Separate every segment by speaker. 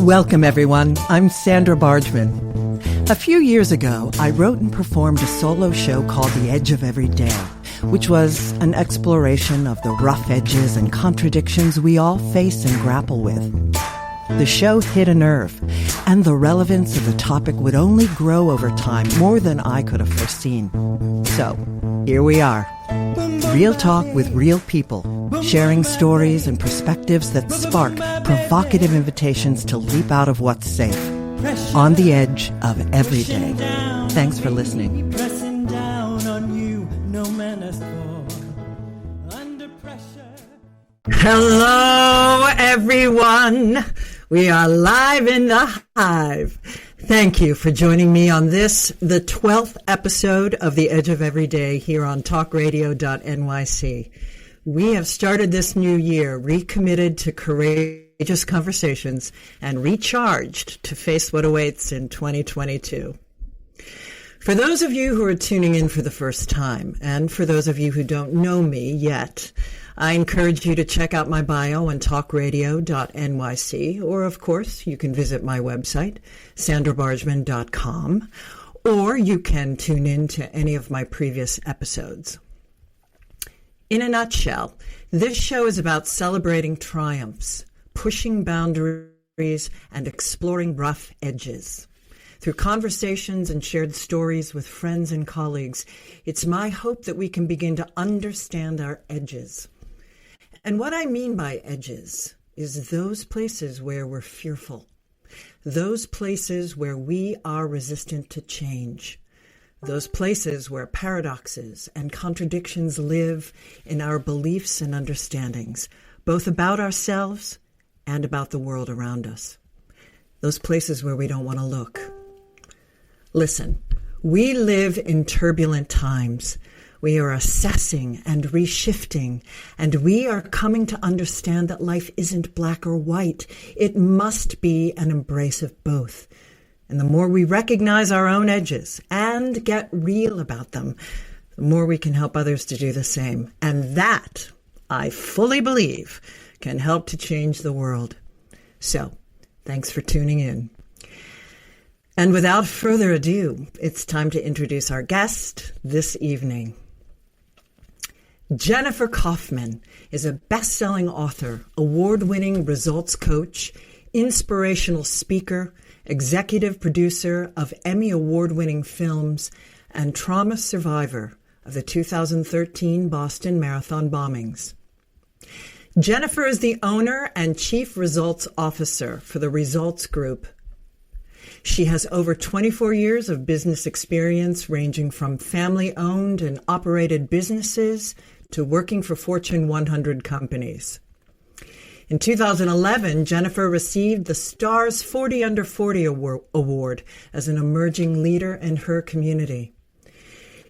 Speaker 1: Welcome, everyone. I'm Sandra Bargman. A few years ago, I wrote and performed a solo show called The Edge of Every Day, which was an exploration of the rough edges and contradictions we all face and grapple with. The show hit a nerve, and the relevance of the topic would only grow over time, more than I could have foreseen. So, here we are. Real talk with real people, sharing stories and perspectives that spark provocative invitations to leap out of what's safe, on the edge of every day. Thanks for listening. Hello, everyone. We are live in the Hive. Thank you for joining me on this, the 12th episode of The Edge of Every Day here on talkradio.nyc. We have started this new year recommitted to courageous conversations and recharged to face what awaits in 2022. For those of you who are tuning in for the first time, and for those of you who don't know me yet, I encourage you to check out my bio on talkradio.nyc, or of course, you can visit my website, sandrabargman.com, or you can tune in to any of my previous episodes. In a nutshell, this show is about celebrating triumphs, pushing boundaries, and exploring rough edges. Through conversations and shared stories with friends and colleagues, it's my hope that we can begin to understand our edges. And what I mean by edges is those places where we're fearful, those places where we are resistant to change, those places where paradoxes and contradictions live in our beliefs and understandings, both about ourselves and about the world around us, those places where we don't want to look. Listen, we live in turbulent times. We are assessing and reshifting, and we are coming to understand that life isn't black or white. It must be an embrace of both. And the more we recognize our own edges and get real about them, the more we can help others to do the same. And that, I fully believe, can help to change the world. So, thanks for tuning in. And without further ado, it's time to introduce our guest this evening. Jennifer Kauffman is a best-selling author, award-winning results coach, inspirational speaker, executive producer of Emmy award-winning films, and trauma survivor of the 2013 Boston Marathon bombings. Jennifer is the owner and chief results officer for the Results Group. She has over 24 years of business experience ranging from family-owned and operated businesses to working for Fortune 100 companies. In 2011, Jennifer received the Stars 40 Under 40 Award as an emerging leader in her community.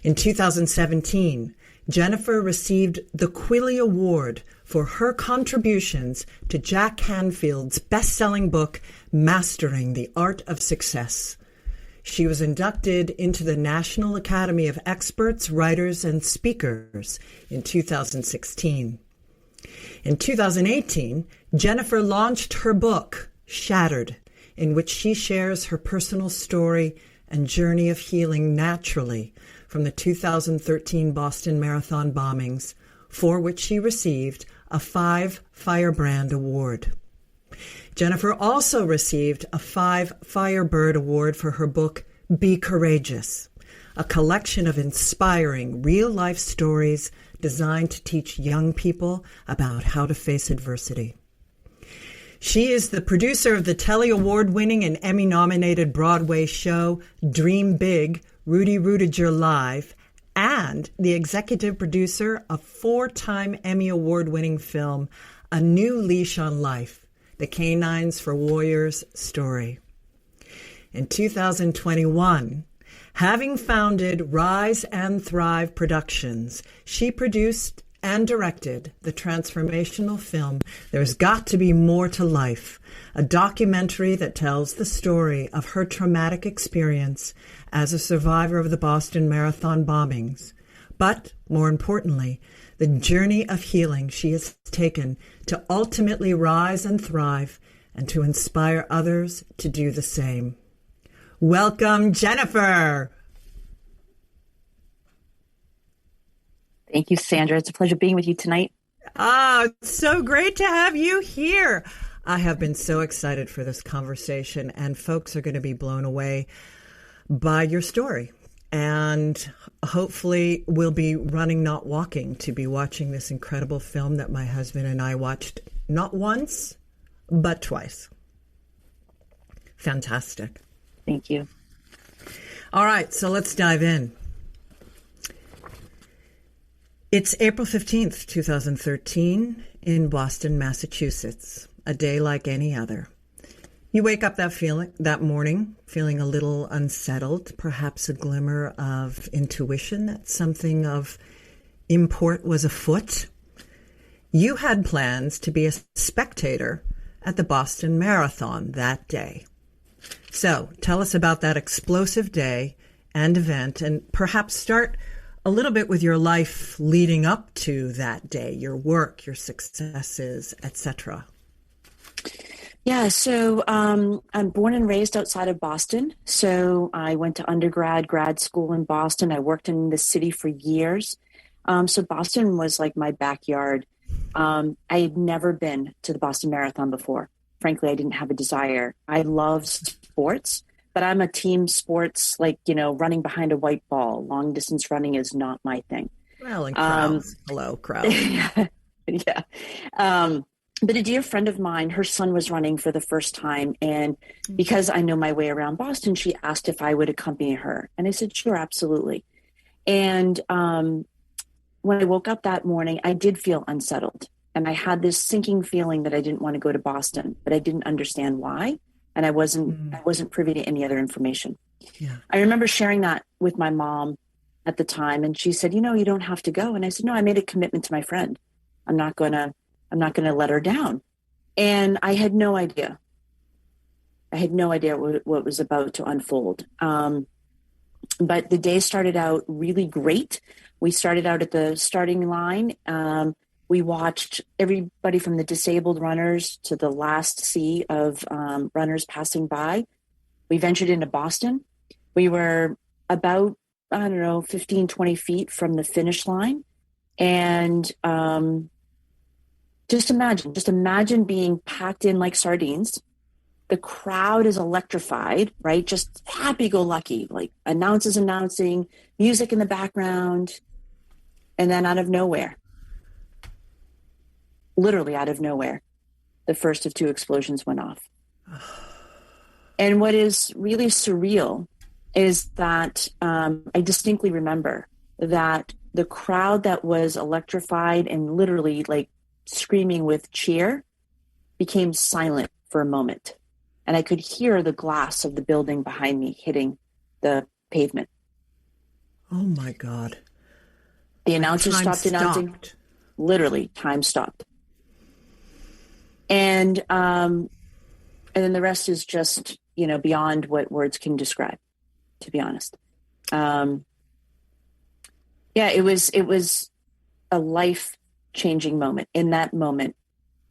Speaker 1: In 2017, Jennifer received the Quilly Award for her contributions to Jack Canfield's best-selling book, Mastering the Art of Success. She was inducted into the National Academy of Experts, Writers, and Speakers in 2016. In 2018, Jennifer launched her book, Shattered, in which she shares her personal story and journey of healing naturally from the 2013 Boston Marathon bombings, for which she received a 5 Firebrand Award. Jennifer also received a 5 Firebird Award for her book, Be Courageous, a collection of inspiring real-life stories designed to teach young people about how to face adversity. She is the producer of the Telly Award-winning and Emmy-nominated Broadway show Dream Big, Rudy Rudiger Live, and the executive producer of 4-time Emmy Award-winning film A New Leash on Life, The Canines for Warriors story. In 2021, having founded Rise and Thrive Productions, she produced and directed the transformational film There's Got to Be More to Life, a documentary that tells the story of her traumatic experience as a survivor of the Boston Marathon bombings, but, more importantly, the journey of healing she has taken to ultimately rise and thrive and to inspire others to do the same. Welcome, Jennifer.
Speaker 2: Thank you, Sandra. It's a pleasure being with you tonight.
Speaker 1: It's so great to have you here. I have been so excited for this conversation, and folks are going to be blown away by your story. And hopefully we'll be running, not walking, to be watching this incredible film that my husband and I watched not once, but twice. Fantastic.
Speaker 2: Thank you.
Speaker 1: All right, so let's dive in. It's April 15th, 2013, in Boston, Massachusetts, a day like any other. You wake up that morning feeling a little unsettled, perhaps a glimmer of intuition that something of import was afoot. You had plans to be a spectator at the Boston Marathon that day. So tell us about that explosive day and event, and perhaps start a little bit with your life leading up to that day, your work, your successes, etc.
Speaker 2: Yeah, so I'm born and raised outside of Boston. So I went to grad school in Boston. I worked in the city for years. So Boston was like my backyard. I had never been to the Boston Marathon before. Frankly, I didn't have a desire. I love sports, but I'm a team sports, running behind a white ball. Long distance running is not my thing.
Speaker 1: Well, and crowds. Hello, crowds.
Speaker 2: Yeah. But a dear friend of mine, her son was running for the first time. And because I know my way around Boston, she asked if I would accompany her. And I said, sure, absolutely. And when I woke up that morning, I did feel unsettled. And I had this sinking feeling that I didn't want to go to Boston, but I didn't understand why. And I wasn't privy to any other information.
Speaker 1: Yeah.
Speaker 2: I remember sharing that with my mom at the time. And she said, you don't have to go. And I said, no, I made a commitment to my friend. I'm not going to let her down. And I had no idea. What was about to unfold. But the day started out really great. We started out at the starting line. We watched everybody from the disabled runners to the last sea of runners passing by. We ventured into Boston. We were about, 15, 20 feet from the finish line. And just imagine being packed in like sardines. The crowd is electrified, right? Just happy-go-lucky, like announcers announcing, music in the background. And then out of nowhere, literally out of nowhere, the first of two explosions went off. And what is really surreal is that I distinctly remember that the crowd that was electrified and literally like screaming with cheer became silent for a moment. And I could hear the glass of the building behind me hitting the pavement.
Speaker 1: Oh my God.
Speaker 2: The announcer stopped announcing. Literally, time stopped. And then the rest is just, beyond what words can describe, to be honest. It was a life-changing moment. In that moment,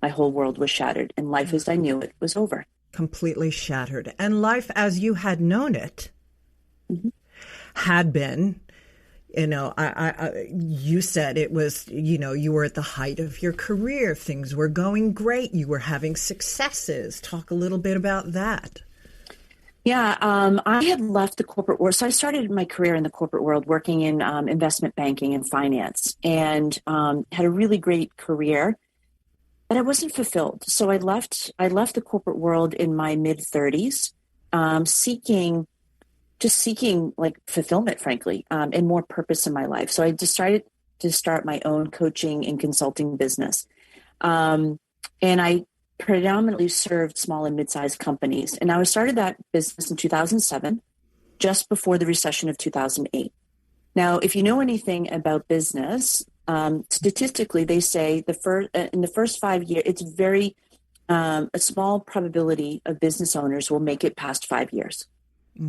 Speaker 2: my whole world was shattered, and life as I knew it was over.
Speaker 1: Completely shattered. And life as you had known it had been, you said it was, you were at the height of your career. Things were going great. You were having successes. Talk a little bit about that.
Speaker 2: Yeah, I had left the corporate world. So I started my career in the corporate world working in investment banking and finance, and had a really great career, but I wasn't fulfilled. So I left the corporate world in my mid-30s, seeking like fulfillment, frankly, and more purpose in my life. So I decided to start my own coaching and consulting business. And I predominantly served small and mid-sized companies. And I started that business in 2007, just before the recession of 2008. Now, if you know anything about business, statistically, they say in the first 5 years, it's very a small probability of business owners will make it past 5 years,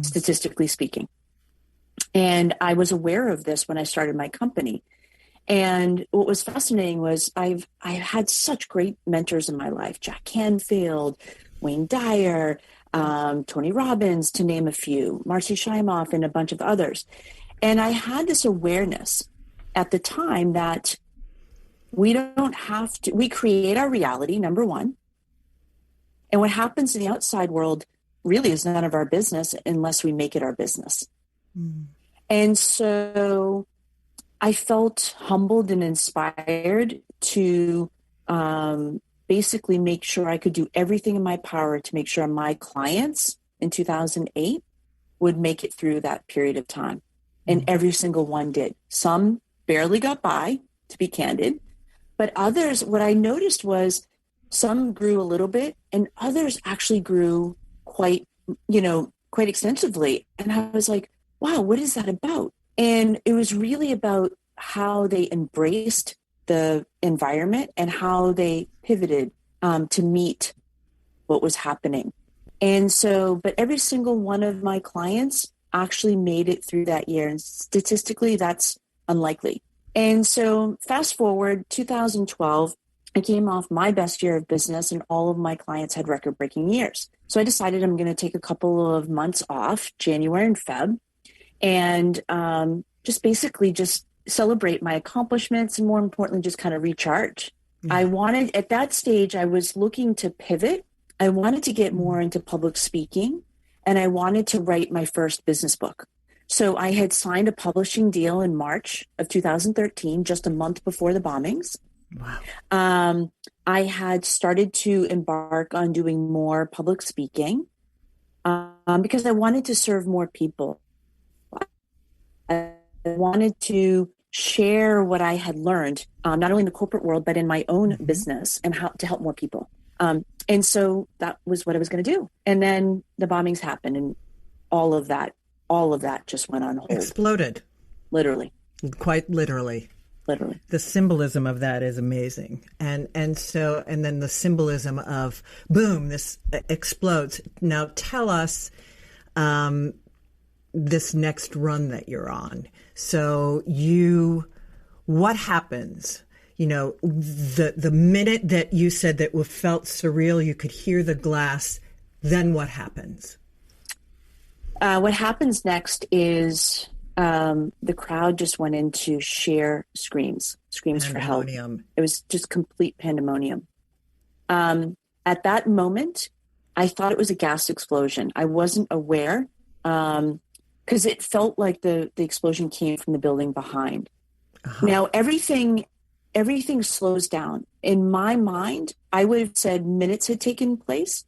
Speaker 2: statistically speaking. And I was aware of this when I started my company. And what was fascinating was I've had such great mentors in my life: Jack Canfield, Wayne Dyer, Tony Robbins, to name a few, Marcy Shimoff, and a bunch of others. And I had this awareness at the time that we don't have to, we create our reality, number one. And what happens in the outside world really is none of our business unless we make it our business. Mm. And so I felt humbled and inspired to basically make sure I could do everything in my power to make sure my clients in 2008 would make it through that period of time. And every single one did. Some barely got by, to be candid, but others, what I noticed was some grew a little bit and others actually grew quite extensively. And I was like, wow, what is that about? And it was really about how they embraced the environment and how they pivoted to meet what was happening. And so, but every single one of my clients actually made it through that year. And statistically, that's unlikely. And so fast forward 2012, I came off my best year of business and all of my clients had record-breaking years. So I decided I'm going to take a couple of months off, January and Feb, and just celebrate my accomplishments and, more importantly, just kind of recharge. Mm-hmm. At that stage, I was looking to pivot. I wanted to get more into public speaking, and I wanted to write my first business book. So I had signed a publishing deal in March of 2013, just a month before the bombings. Wow. I had started to embark on doing more public speaking because I wanted to serve more people. I wanted to share what I had learned, not only in the corporate world, but in my own mm-hmm. business, and how to help more people. And so that was what I was going to do. And then the bombings happened, and all of that just went on hold.
Speaker 1: Exploded.
Speaker 2: Literally.
Speaker 1: Quite literally.
Speaker 2: Literally.
Speaker 1: The symbolism of that is amazing. And then the symbolism of, boom, this explodes. Now tell us this next run that you're on. So what happens? You know, the minute that you said that it felt surreal, you could hear the glass, then what happens?
Speaker 2: What happens next is the crowd just went into sheer screams for help. It was just complete pandemonium. At that moment, I thought it was a gas explosion. I wasn't aware because it felt like the explosion came from the building behind. Uh-huh. Now, everything slows down. In my mind, I would have said minutes had taken place,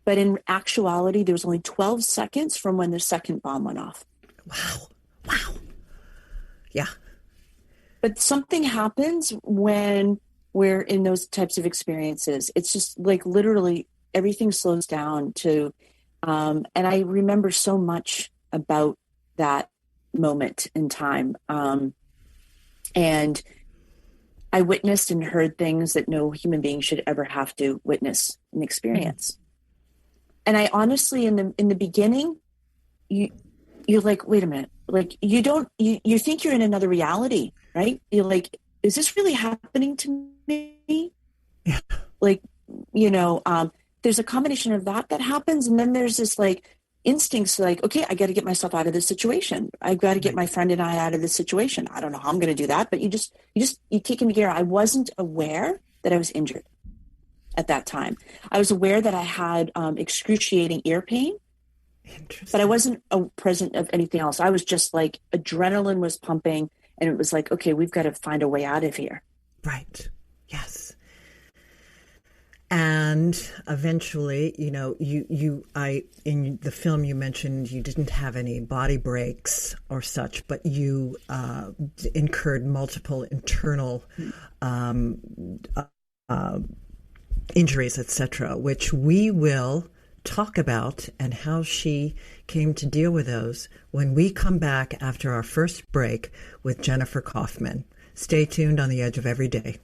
Speaker 2: but in actuality, there was only 12 seconds from when the second bomb went off.
Speaker 1: Wow. Yeah.
Speaker 2: But something happens when we're in those types of experiences. It's just like literally everything slows down to, and I remember so much about that moment in time. And I witnessed and heard things that no human being should ever have to witness and experience. Mm-hmm. And I honestly, in the beginning, you're like, wait a minute, like you think you're in another reality, right? You're like, is this really happening to me? Yeah. Like, there's a combination of that happens, and then there's this like instincts like, okay, I got to get myself out of this situation. I got to get my friend and I out of this situation. I don't know how I'm going to do that, but you kick into gear. I wasn't aware that I was injured at that time. I was aware that I had excruciating ear pain, but I wasn't present of anything else. I was just like, adrenaline was pumping, and it was like, okay, we've got to find a way out of here.
Speaker 1: Right. Yes. And eventually, in the film you mentioned you didn't have any body breaks or such, but you incurred multiple internal injuries, etc., which we will talk about and how she came to deal with those when we come back after our first break with Jennifer Kauffman. Stay tuned on The Edge of Every Day.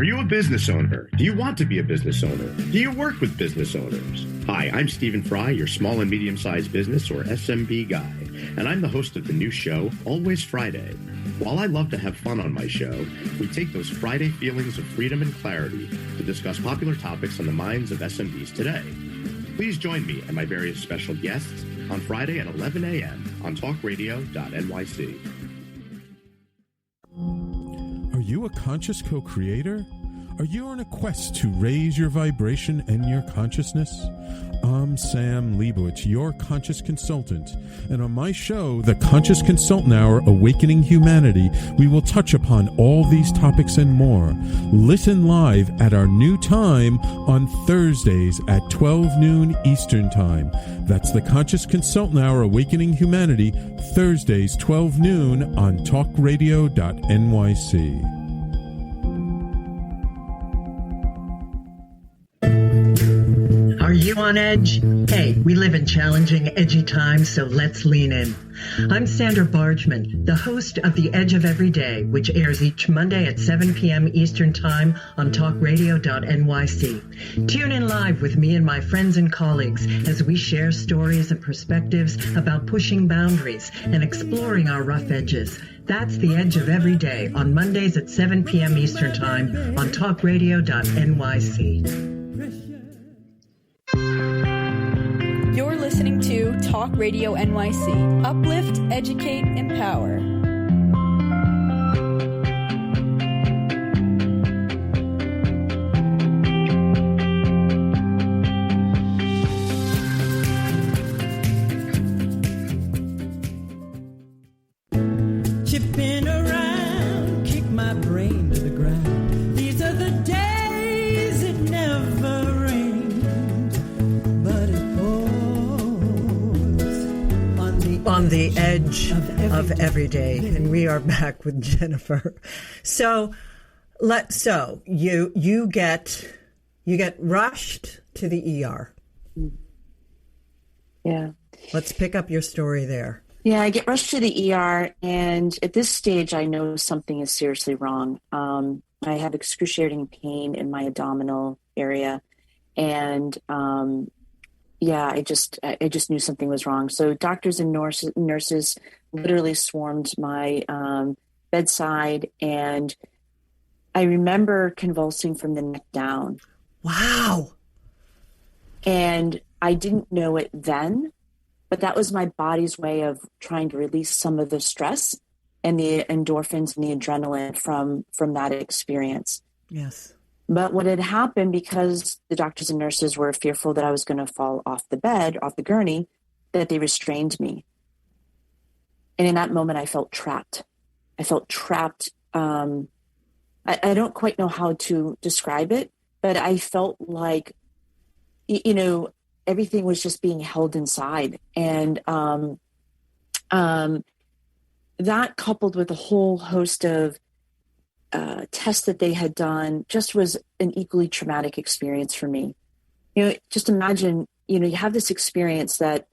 Speaker 3: Are you a business owner? Do you want to be a business owner? Do you work with business owners? Hi, I'm Stephen Fry, your small and medium-sized business or SMB guy, and I'm the host of the new show, Always Friday. While I love to have fun on my show, we take those Friday feelings of freedom and clarity to discuss popular topics on the minds of SMBs today. Please join me and my various special guests on Friday at 11 a.m. on talkradio.nyc.
Speaker 4: Are you a conscious co-creator? Are you on a quest to raise your vibration and your consciousness? I'm Sam Leibowitz, your conscious consultant, and on my show, The Conscious Consultant Hour, Awakening Humanity, we will touch upon all these topics and more. Listen live at our new time on Thursdays at 12 noon Eastern Time. That's The Conscious Consultant Hour, Awakening Humanity, Thursdays 12 noon on talkradio.nyc.
Speaker 1: Are you on edge? Hey, we live in challenging, edgy times, so let's lean in. I'm Sandra Bargman, the host of The Edge of Every Day, which airs each Monday at 7 p.m. Eastern Time on talkradio.nyc. Tune in live with me and my friends and colleagues as we share stories and perspectives about pushing boundaries and exploring our rough edges. That's The Edge of Every Day on Mondays at 7 p.m. Eastern Time on talkradio.nyc.
Speaker 5: You're listening to Talk Radio NYC. Uplift, educate, empower.
Speaker 6: Chipping around, kick my brain to the ground. These are the days it never rains, but it pours
Speaker 1: on the edge of every day. And we are back with Jennifer. So you get rushed to the ER.
Speaker 2: Yeah.
Speaker 1: Let's pick up your story there.
Speaker 2: Yeah, I get rushed to the ER, and at this stage, I know something is seriously wrong. I have excruciating pain in my abdominal area, and I just knew something was wrong. So doctors and nurses literally swarmed my bedside, and I remember convulsing from the neck down.
Speaker 1: Wow!
Speaker 2: And I didn't know it then. But that was my body's way of trying to release some of the stress and the endorphins and the adrenaline from that experience.
Speaker 1: Yes.
Speaker 2: But what had happened, because the doctors and nurses were fearful that I was going to fall off the bed, off the gurney, that they restrained me. And in that moment, I felt trapped. I don't quite know how to describe it, but I felt like, everything was just being held inside. And that, coupled with a whole host of tests that they had done, just was an equally traumatic experience for me. Just imagine, you have this experience that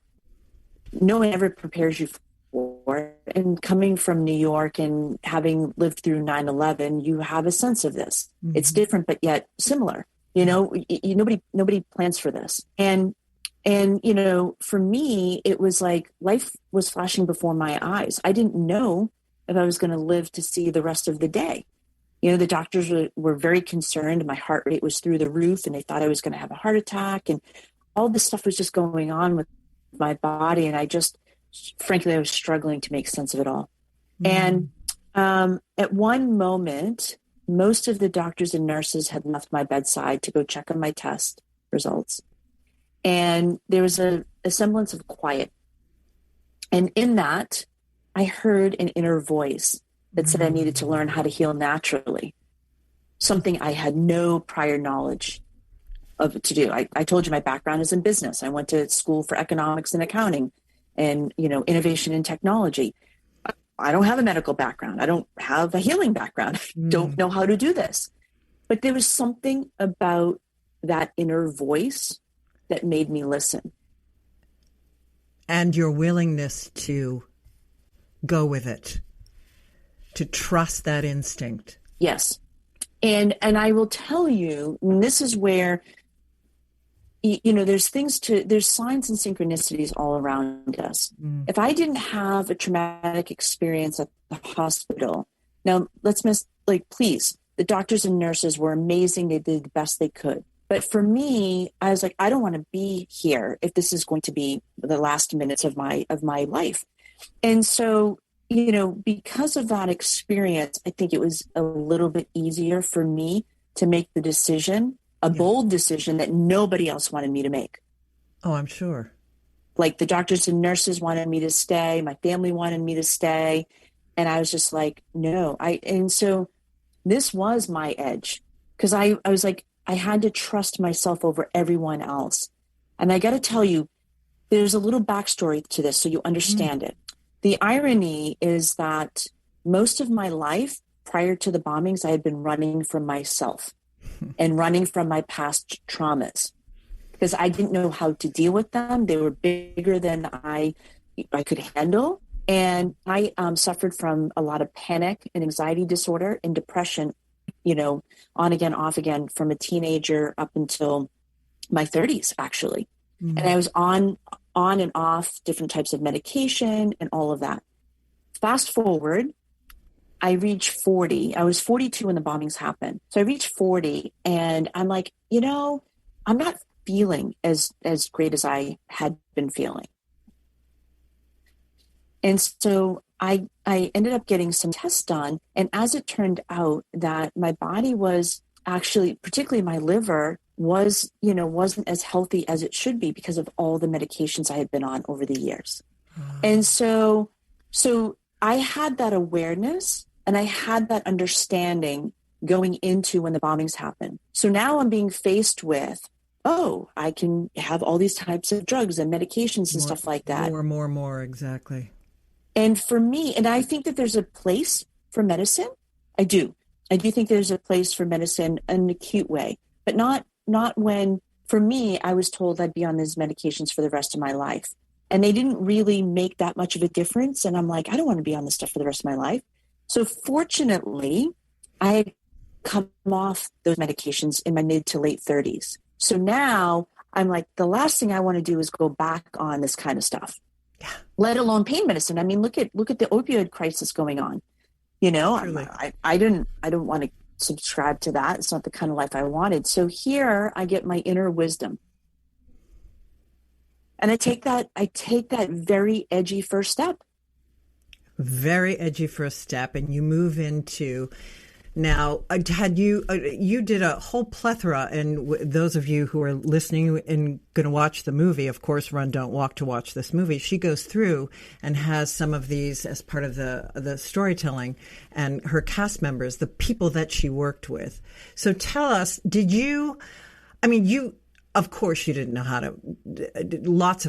Speaker 2: no one ever prepares you for. And coming from New York and having lived through 9/11, you have a sense of this. Mm-hmm. It's different, but yet similar. Nobody plans for this. And for me, it was like life was flashing before my eyes. I didn't know if I was going to live to see the rest of the day. The doctors were very concerned. My heart rate was through the roof, and they thought I was going to have a heart attack. And all this stuff was just going on with my body. And I was struggling to make sense of it all. Mm. And at one moment, most of the doctors and nurses had left my bedside to go check on my test results. And there was a semblance of quiet. And in that, I heard an inner voice that said I needed to learn how to heal naturally, something I had no prior knowledge of to do. I told you my background is in business. I went to school for economics and accounting and, innovation and technology. I don't have a medical background. I don't have a healing background. Don't know how to do this. But there was something about that inner voice that made me listen.
Speaker 1: And your willingness to go with it, to trust that instinct.
Speaker 2: Yes. And I will tell you, and this is where, there's signs and synchronicities all around us. If I didn't have a traumatic experience at the hospital, now please, the doctors and nurses were amazing. They did the best they could. But for me, I was like, I don't want to be here if this is going to be the last minutes of my life. And so, because of that experience, I think it was a little bit easier for me to make the decision, bold decision that nobody else wanted me to make.
Speaker 1: Oh, I'm sure.
Speaker 2: Like the doctors and nurses wanted me to stay. My family wanted me to stay. And I was just like, no. And so this was my edge, because I was like, I had to trust myself over everyone else. And I got to tell you, there's a little backstory to this so you understand it. The irony is that most of my life prior to the bombings, I had been running from myself and running from my past traumas because I didn't know how to deal with them. They were bigger than I could handle. And I suffered from a lot of panic and anxiety disorder and depression, on again, off again, from a teenager up until my 30s, actually. And I was on and off different types of medication and all of that. Fast forward, I reached 40. I was 42 when the bombings happened. So I reached 40 and I'm like, I'm not feeling as great as I had been feeling. And so I ended up getting some tests done. And as it turned out that my body was actually, particularly my liver, wasn't as healthy as it should be because of all the medications I had been on over the years. And so I had that awareness and I had that understanding going into when the bombings happened. So now I'm being faced with, I can have all these types of drugs and medications and stuff like that.
Speaker 1: More, exactly.
Speaker 2: And for me, and I think that there's a place for medicine. I do think there's a place for medicine in an acute way, but not when, for me, I was told I'd be on these medications for the rest of my life. And they didn't really make that much of a difference. And I'm like, I don't want to be on this stuff for the rest of my life. So fortunately, I had come off those medications in my mid to late 30s. So now I'm like, the last thing I want to do is go back on this kind of stuff, let alone pain medicine. I mean, look at the opioid crisis going on. I don't want to subscribe to that. It's not the kind of life I wanted. So here I get my inner wisdom. And I take that very edgy first step.
Speaker 1: Very edgy first step. And you move into, now, you did a whole plethora, and those of you who are listening and going to watch the movie, of course, Run, Don't Walk to watch this movie. She goes through and has some of these as part of the storytelling, and her cast members, the people that she worked with. So tell us, of course, you didn't know how to. Lots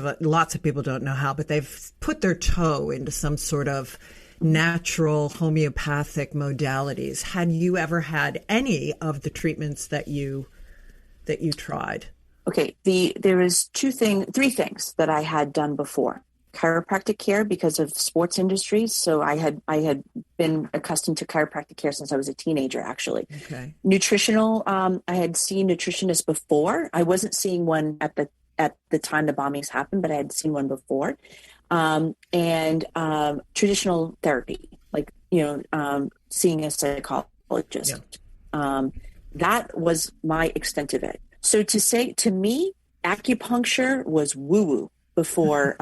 Speaker 1: of people don't know how, but they've put their toe into some sort of natural homeopathic modalities. Had you ever had any of the treatments that you tried? Okay,
Speaker 2: there was three things that I had done before. Chiropractic care because of sports industry. So I had been accustomed to chiropractic care since I was a teenager, actually.
Speaker 1: Okay.
Speaker 2: Nutritional, I had seen nutritionists before. I wasn't seeing one at the time the bombings happened, but I had seen one before. And traditional therapy, like, seeing a psychologist. Yeah. That was my extent of it. So to me, acupuncture was woo-woo before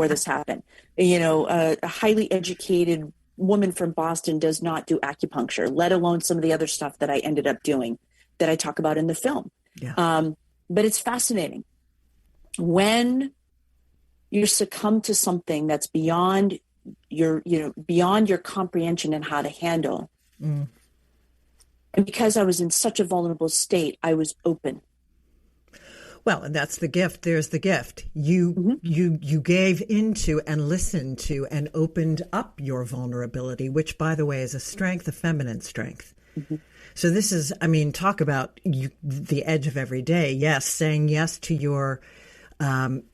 Speaker 2: this happened. A highly educated woman from Boston does not do acupuncture, let alone some of the other stuff that I ended up doing that I talk about in the film. Yeah. But it's fascinating. When you succumb to something that's beyond your comprehension and how to handle. And because I was in such a vulnerable state, I was open.
Speaker 1: Well, and that's the gift. There's the gift. You gave into and listened to and opened up your vulnerability, which, by the way, is a strength, a feminine strength. Mm-hmm. So this is, talk about the edge of every day. Yes, saying yes to your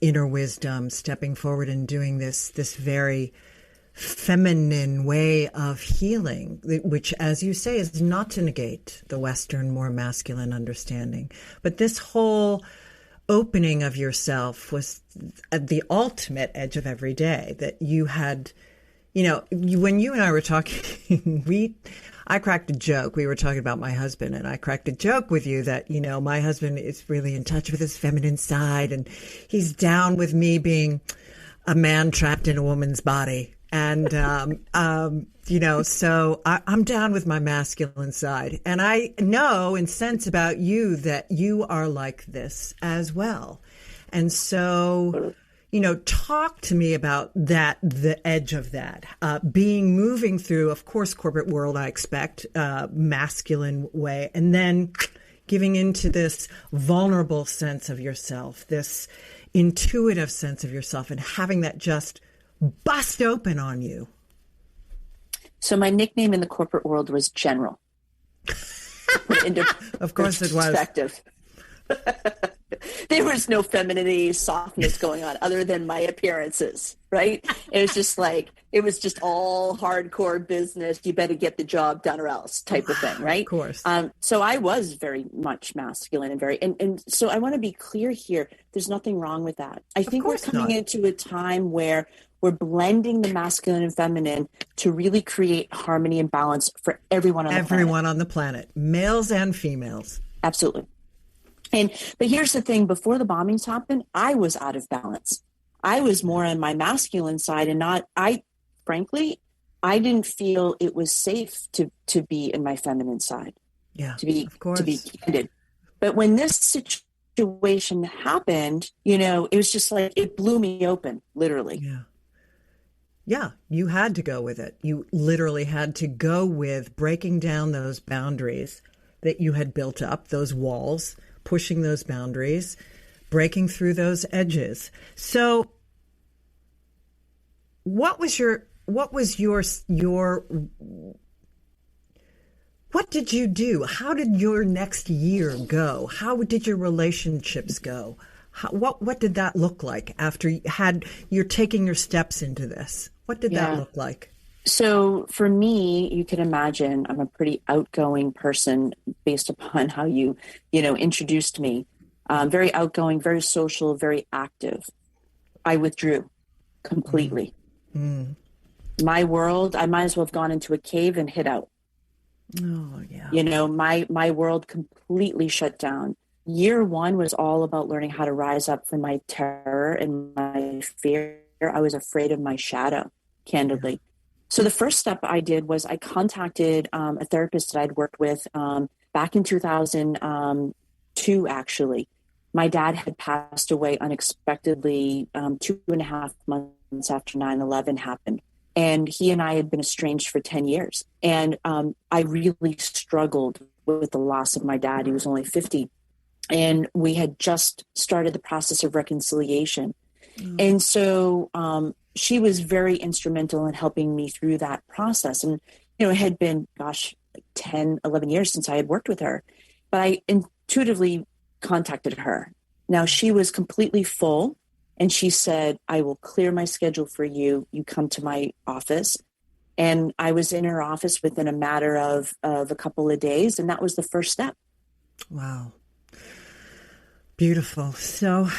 Speaker 1: inner wisdom, stepping forward and doing this very feminine way of healing, which, as you say, is not to negate the Western, more masculine understanding. But this whole opening of yourself was at the ultimate edge of every day that you had, when you and I were talking, I cracked a joke. We were talking about my husband, and I cracked a joke with you that, my husband is really in touch with his feminine side, and he's down with me being a man trapped in a woman's body. And, so I'm down with my masculine side. And I know and sense about you that you are like this as well. And so, talk to me about that, the edge of that, moving through, of course, corporate world, I expect, masculine way, and then giving into this vulnerable sense of yourself, this intuitive sense of yourself, and having that just bust open on you.
Speaker 2: So my nickname in the corporate world was General.
Speaker 1: Of course it was.
Speaker 2: There was no femininity, softness going on other than my appearances, right? It was just all hardcore business. You better get the job done or else type of thing, right?
Speaker 1: Of course.
Speaker 2: So I was very much masculine and so I want to be clear here. There's nothing wrong with that. I think we're coming into a time where we're blending the masculine and feminine to really create harmony and balance for everyone on the planet.
Speaker 1: Everyone on the planet, males and females.
Speaker 2: Absolutely. But here's the thing, before the bombings happened, I was out of balance. I was more on my masculine side and frankly, I didn't feel it was safe to be in my feminine side.
Speaker 1: Yeah,
Speaker 2: to be candid. But when this situation happened, it was just like, it blew me open, literally.
Speaker 1: Yeah. Yeah, you had to go with it. You literally had to go with breaking down those boundaries that you had built up, those walls, pushing those boundaries, breaking through those edges. So what did you do? How did your next year go? How did your relationships go? What did that look like after you're taking your steps into this? What did that look like?
Speaker 2: So for me, you can imagine I'm a pretty outgoing person based upon how you introduced me. Very outgoing, very social, very active. I withdrew completely. Mm. My world, I might as well have gone into a cave and hid out.
Speaker 1: Oh, yeah.
Speaker 2: My world completely shut down. Year one was all about learning how to rise up from my terror and my fear. I was afraid of my shadow, candidly. So the first step I did was I contacted a therapist that I'd worked with back in 2002, actually. My dad had passed away unexpectedly 2.5 months after 9/11 happened. And he and I had been estranged for 10 years. And I really struggled with the loss of my dad. He was only 50. And we had just started the process of reconciliation. Mm. And so she was very instrumental in helping me through that process. And, it had been, 10, 11 years since I had worked with her. But I intuitively contacted her. Now, she was completely full. And she said, I will clear my schedule for you. You come to my office. And I was in her office within a matter of a couple of days. And that was the first step.
Speaker 1: Wow. Beautiful. So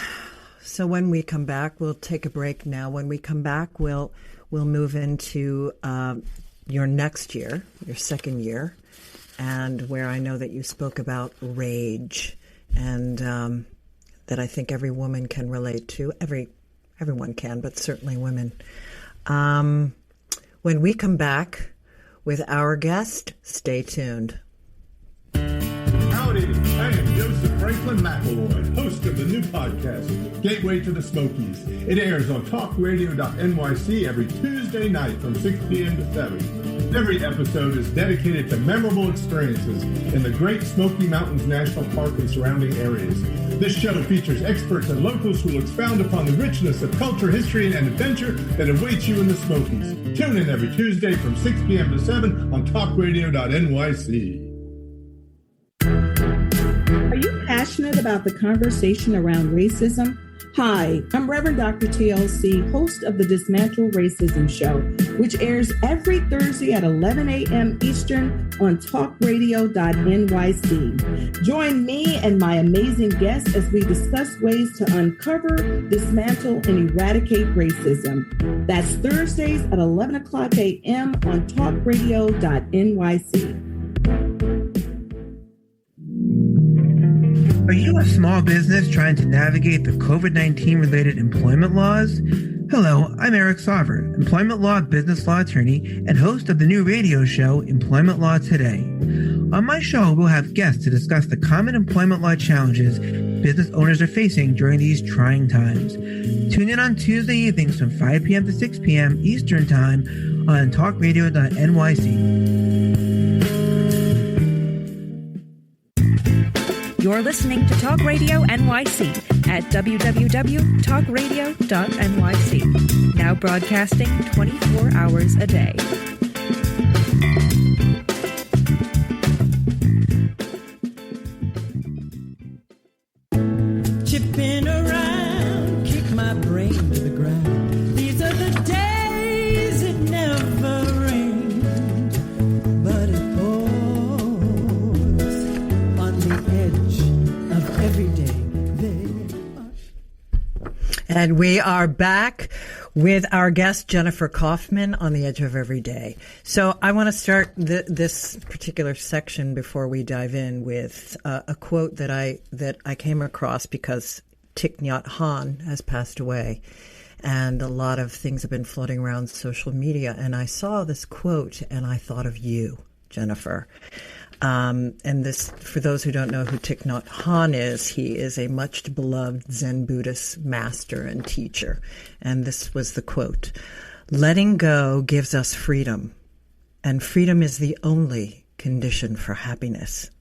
Speaker 1: when we come back, we'll take a break now. When we come back, we'll move into your next year, your second year, and where I know that you spoke about rage, and that I think every woman can relate to. Everyone can, but certainly women. When we come back with our guest, stay tuned.
Speaker 4: Howdy, I am Joseph Franklin McElroy, host of the new podcast, Gateway to the Smokies. It airs on talkradio.nyc every Tuesday night from 6 p.m. to 7. Every episode is dedicated to memorable experiences in the Great Smoky Mountains National Park and surrounding areas. This show features experts and locals who will expound upon the richness of culture, history, and adventure that awaits you in the Smokies. Tune in every Tuesday from 6 p.m. to 7 on talkradio.nyc.
Speaker 7: Are you passionate about the conversation around racism? Hi, I'm Reverend Dr. TLC, host of the Dismantle Racism Show, which airs every Thursday at 11 a.m. Eastern on talkradio.nyc. Join me and my amazing guests as we discuss ways to uncover, dismantle, and eradicate racism. That's Thursdays at 11 o'clock a.m. on talkradio.nyc.
Speaker 8: Are you a small business trying to navigate the COVID-19 related employment laws? Hello, I'm Eric Sauver, employment law business law attorney and host of the new radio show, Employment Law Today. On my show, we'll have guests to discuss the common employment law challenges business owners are facing during these trying times. Tune in on Tuesday evenings from 5 p.m. to 6 p.m. Eastern Time on talkradio.nyc.
Speaker 9: You're listening to Talk Radio NYC at www.talkradio.nyc. Now broadcasting 24 hours a day.
Speaker 6: Chipping around, kick my brain to the ground. These are the days it never rained, but it pours on the edge of every day.
Speaker 1: And we are back with our guest, Jennifer Kauffman, on the edge of every day. So I want to start this particular section before we dive in with a quote that I came across because Thich Nhat Hanh has passed away. And a lot of things have been floating around social media. And I saw this quote and I thought of you, Jennifer. And this, for those who don't know who Thich Nhat Hanh is, he is a much beloved Zen Buddhist master and teacher. And this was the quote: "Letting go gives us freedom, and freedom is the only condition for happiness.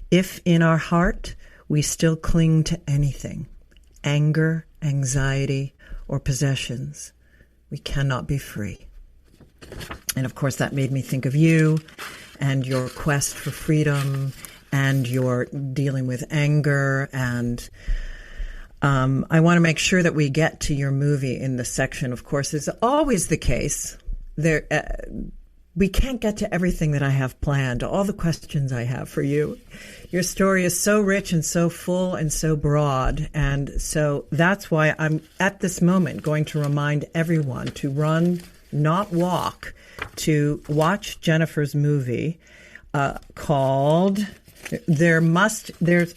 Speaker 1: If in our heart we still cling to anything, anger, anxiety, or possessions, we cannot be free." And of course, that made me think of you and your quest for freedom and your dealing with anger. And I want to make sure that we get to your movie in the section. Of course, it's always the case. We can't get to everything that I have planned, all the questions I have for you. Your story is so rich and so full and so broad. And so that's why I'm at this moment going to remind everyone to run, not walk, to watch Jennifer's movie called There's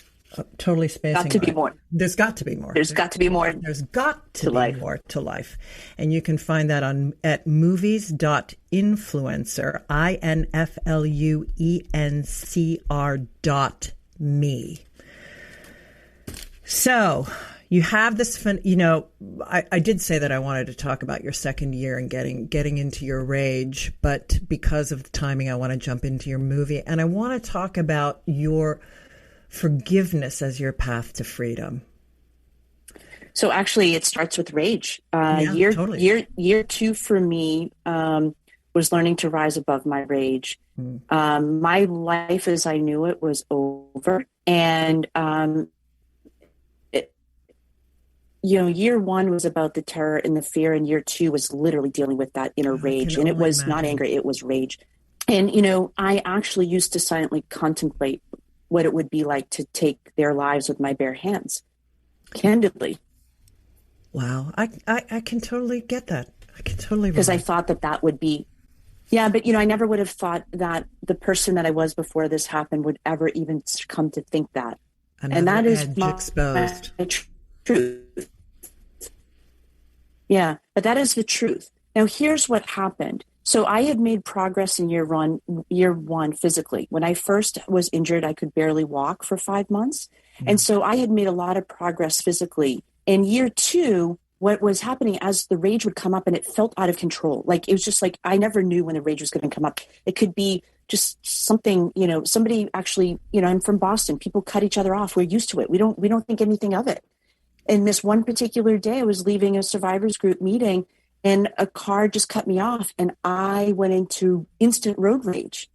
Speaker 1: totally spacing.
Speaker 2: Got to be more.
Speaker 1: There's got to be more.
Speaker 2: There's got to be more.
Speaker 1: There's got to be more to life. And you can find that at movies.influencer, influencer.me. So you have this, I did say that I wanted to talk about your second year and getting into your rage, but because of the timing, I want to jump into your movie. And I want to talk about your forgiveness as your path to freedom.
Speaker 2: So actually, it starts with rage.
Speaker 1: Totally.
Speaker 2: Year two for me was learning to rise above my rage. My life as I knew it was over. And, year one was about the terror and the fear, and year two was literally dealing with that inner rage. And it was not anger, it was rage. And, I actually used to silently contemplate what it would be like to take their lives with my bare hands, candidly.
Speaker 1: Wow. I can totally get that. I can totally.
Speaker 2: Because I thought that would be, but, I never would have thought that the person that I was before this happened would ever even come to think that. And that is my truth. Yeah, but that is the truth. Now, here's what happened. So I had made progress in year one physically. When I first was injured, I could barely walk for 5 months. And so I had made a lot of progress physically. In year two, what was happening as the rage would come up and it felt out of control. Like, it was just like, I never knew when the rage was going to come up. It could be just something, somebody actually, I'm from Boston. People cut each other off. We're used to it. We don't think anything of it. And this one particular day, I was leaving a survivors group meeting and a car just cut me off and I went into instant road rage.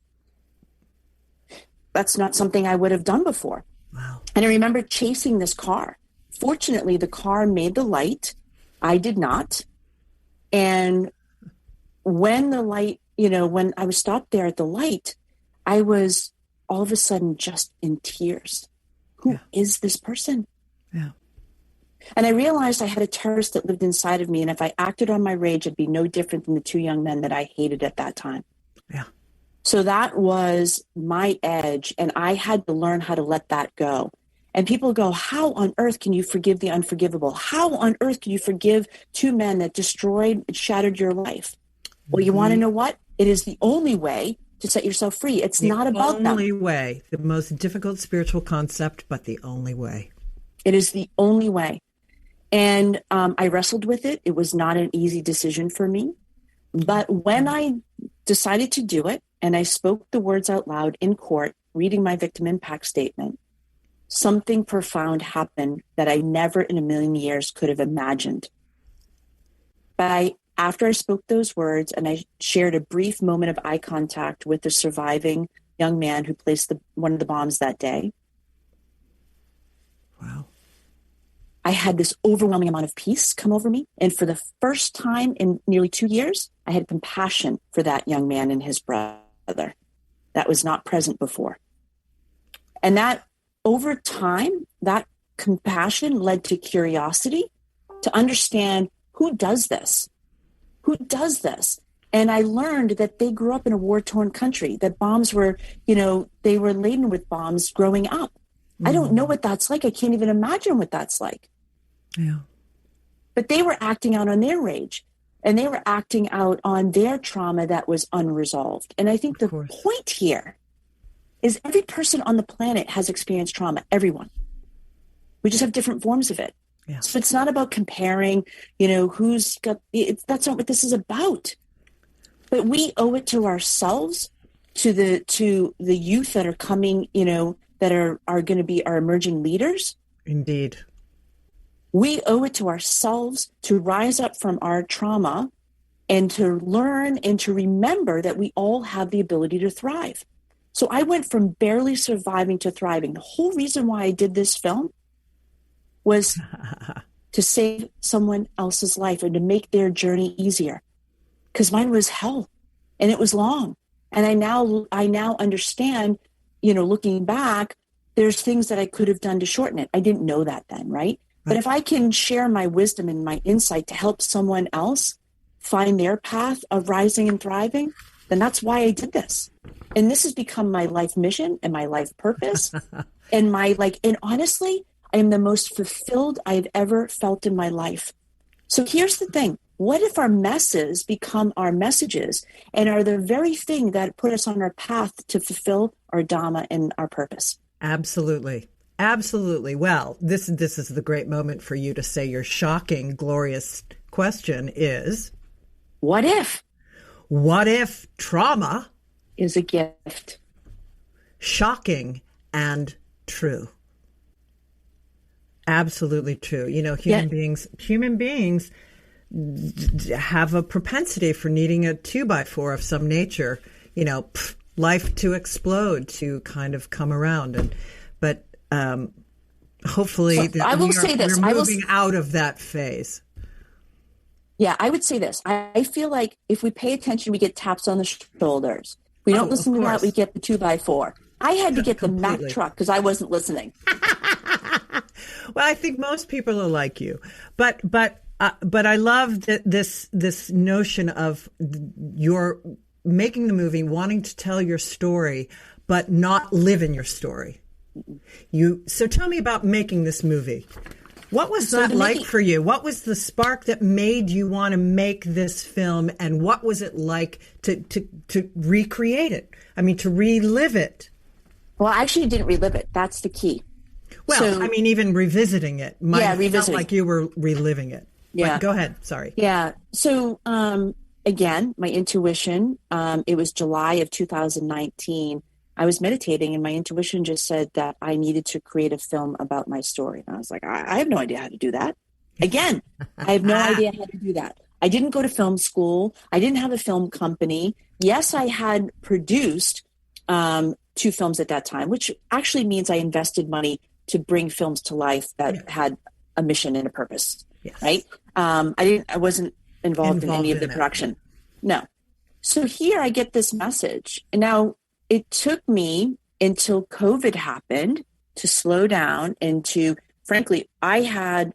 Speaker 2: That's not something I would have done before.
Speaker 1: Wow.
Speaker 2: And I remember chasing this car. Fortunately, the car made the light. I did not. And when the light, when I was stopped there at the light, I was all of a sudden just in tears. Who is this person?
Speaker 1: Yeah.
Speaker 2: And I realized I had a terrorist that lived inside of me. And if I acted on my rage, it'd be no different than the two young men that I hated at that time.
Speaker 1: Yeah.
Speaker 2: So that was my edge. And I had to learn how to let that go. And people go, how on earth can you forgive the unforgivable? How on earth can you forgive two men that destroyed and shattered your life? Well, you want to know what? It is the only way to set yourself free. It's not about them.
Speaker 1: The only way. The most difficult spiritual concept, but the only way.
Speaker 2: It is the only way. And I wrestled with it. It was not an easy decision for me. But when I decided to do it, and I spoke the words out loud in court, reading my victim impact statement, something profound happened that I never in a million years could have imagined. But after I spoke those words and I shared a brief moment of eye contact with the surviving young man who placed one of the bombs that day.
Speaker 1: Wow.
Speaker 2: I had this overwhelming amount of peace come over me. And for the first time in nearly 2 years, I had compassion for that young man and his brother. That was not present before. And that over time, that compassion led to curiosity to understand who does this? Who does this? And I learned that they grew up in a war-torn country, that bombs were, they were laden with bombs growing up. I don't know what that's like. I can't even imagine what that's like.
Speaker 1: Yeah.
Speaker 2: But they were acting out on their rage, and they were acting out on their trauma that was unresolved. And I think the point here is every person on the planet has experienced trauma, everyone. We just have different forms of it.
Speaker 1: Yeah.
Speaker 2: So it's not about comparing, who's got, that's not what this is about. But we owe it to ourselves, to the youth that are coming, that are going to be our emerging leaders.
Speaker 1: Indeed.
Speaker 2: We owe it to ourselves to rise up from our trauma and to learn and to remember that we all have the ability to thrive. So I went from barely surviving to thriving. The whole reason why I did this film was to save someone else's life and to make their journey easier, because mine was hell and it was long. And I now understand, looking back, there's things that I could have done to shorten it. I didn't know that then, right? But if I can share my wisdom and my insight to help someone else find their path of rising and thriving, then that's why I did this. And this has become my life mission and my life purpose. And and honestly, I am the most fulfilled I've ever felt in my life. So here's the thing. What if our messes become our messages and are the very thing that put us on our path to fulfill our Dhamma and our purpose?
Speaker 1: Absolutely. Absolutely. Well, this is the great moment for you to say your shocking, glorious question is,
Speaker 2: what if?
Speaker 1: What if trauma
Speaker 2: is a gift?
Speaker 1: Shocking and true. Absolutely true. Human beings have a propensity for needing a 2x4 of some nature, life to explode, to kind of come around. But hopefully we're moving out of that phase.
Speaker 2: Yeah, I would say this. I feel like if we pay attention, we get taps on the shoulders. We don't listen to that, we get the 2x4. I had to get the Mack truck because I wasn't listening.
Speaker 1: Well, I think most people are like you, but I love this notion of your making the movie, wanting to tell your story, but not live in your story. So tell me about making this movie. What was that like for you? What was the spark that made you want to make this film, and what was it like to recreate it? I mean, to relive it.
Speaker 2: Well, I actually didn't relive it. That's the key.
Speaker 1: Well, even revisiting it might have felt like you were reliving it. Yeah. But go ahead. Sorry.
Speaker 2: Yeah. So, again, my intuition, it was July of 2019. I was meditating and my intuition just said that I needed to create a film about my story. And I was like, I have no idea how to do that. Again, I have no idea how to do that. I didn't go to film school. I didn't have a film company. Yes, I had produced 2 films at that time, which actually means I invested money to bring films to life that had a mission and a purpose.
Speaker 1: Yes.
Speaker 2: Right? I wasn't involved in any of the production. No. So here I get this message. And now it took me until COVID happened to slow down and to, frankly, I had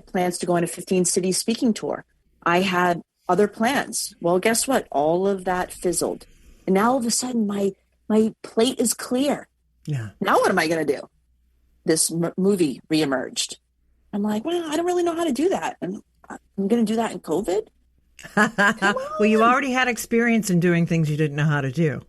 Speaker 2: plans to go on a 15-city speaking tour. I had other plans. Well, guess what? All of that fizzled. And now all of a sudden my plate is clear.
Speaker 1: Yeah.
Speaker 2: Now what am I going to do? This movie reemerged. I'm like, well, I don't really know how to do that. And I'm going to do that in COVID?
Speaker 1: Well, you already had experience in doing things you didn't know how to do.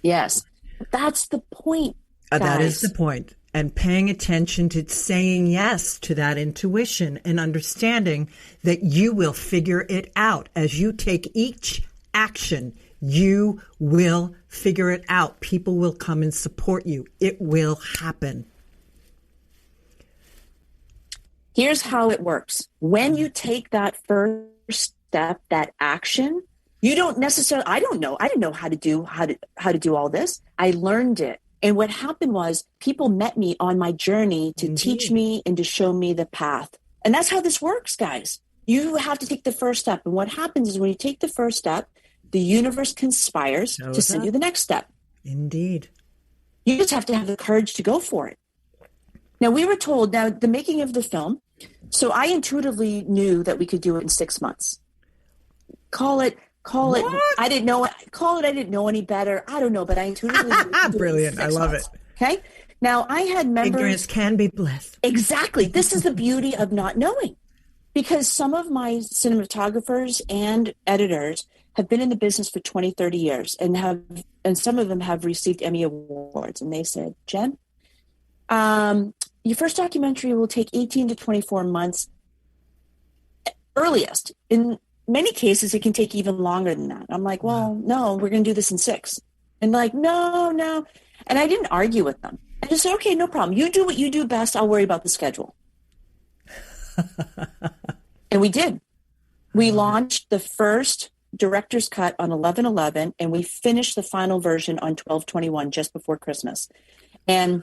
Speaker 2: Yes. That's the point.
Speaker 1: That is the point. And paying attention to saying yes to that intuition and understanding that you will figure it out. As you take each action, you will figure it out. People will come and support you. It will happen.
Speaker 2: Here's how it works. When you take that first step, that action, you don't necessarily, I didn't know how to do all this. I learned it. And what happened was people met me on my journey to teach me and to show me the path. And that's how this works, guys. You have to take the first step. And what happens is when you take the first step, the universe conspires to send you the next step.
Speaker 1: Indeed.
Speaker 2: You just have to have the courage to go for it. Now, we were told, the making of the film, so I intuitively knew that we could do it in 6 months. Call it. I didn't know any better. I don't know, but I intuitively knew.
Speaker 1: Brilliant. I love it.
Speaker 2: Okay. Now, I had members.
Speaker 1: Ignorance can be bliss.
Speaker 2: Exactly. This is the beauty of not knowing, because some of my cinematographers and editors have been in the business for 20, 30 years and some of them have received Emmy Awards. And they said, Jen, your first documentary will take 18 to 24 months earliest. In many cases, it can take even longer than that. I'm like, well, no, we're going to do this in 6. And like, no. And I didn't argue with them. I just said, okay, no problem. You do what you do best. I'll worry about the schedule. And we did. We launched the first director's cut on 11/11, and we finished the final version on 12/21, just before Christmas. And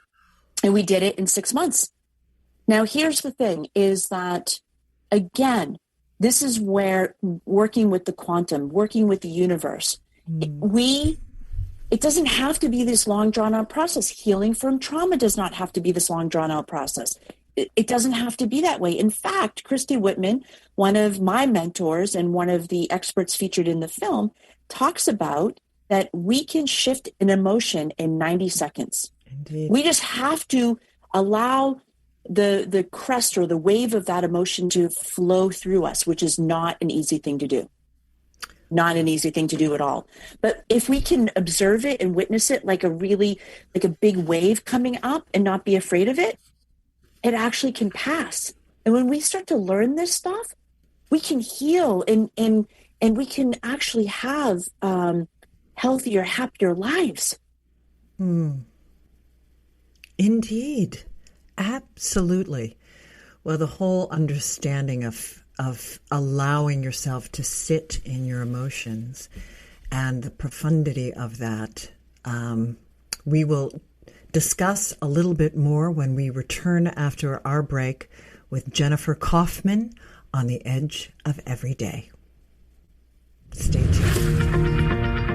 Speaker 2: we did it in 6 months. Now, here's the thing is that, again, this is where working with the quantum, working with the universe, it doesn't have to be this long drawn out process. Healing from trauma does not have to be this long drawn out process. It doesn't have to be that way. In fact, Christy Whitman, one of my mentors and one of the experts featured in the film, talks about that we can shift an emotion in 90 seconds. Indeed. We just have to allow the crest or the wave of that emotion to flow through us, which is not an easy thing to do. Not an easy thing to do at all. But if we can observe it and witness it like a big wave coming up and not be afraid of it, it actually can pass. And when we start to learn this stuff, we can heal and we can actually have healthier, happier lives.
Speaker 1: Indeed. Absolutely. Well, the whole understanding of allowing yourself to sit in your emotions and the profundity of that, we will discuss a little bit more when we return after our break with Jennifer Kauffman on the Edge of Every Day. Stay tuned.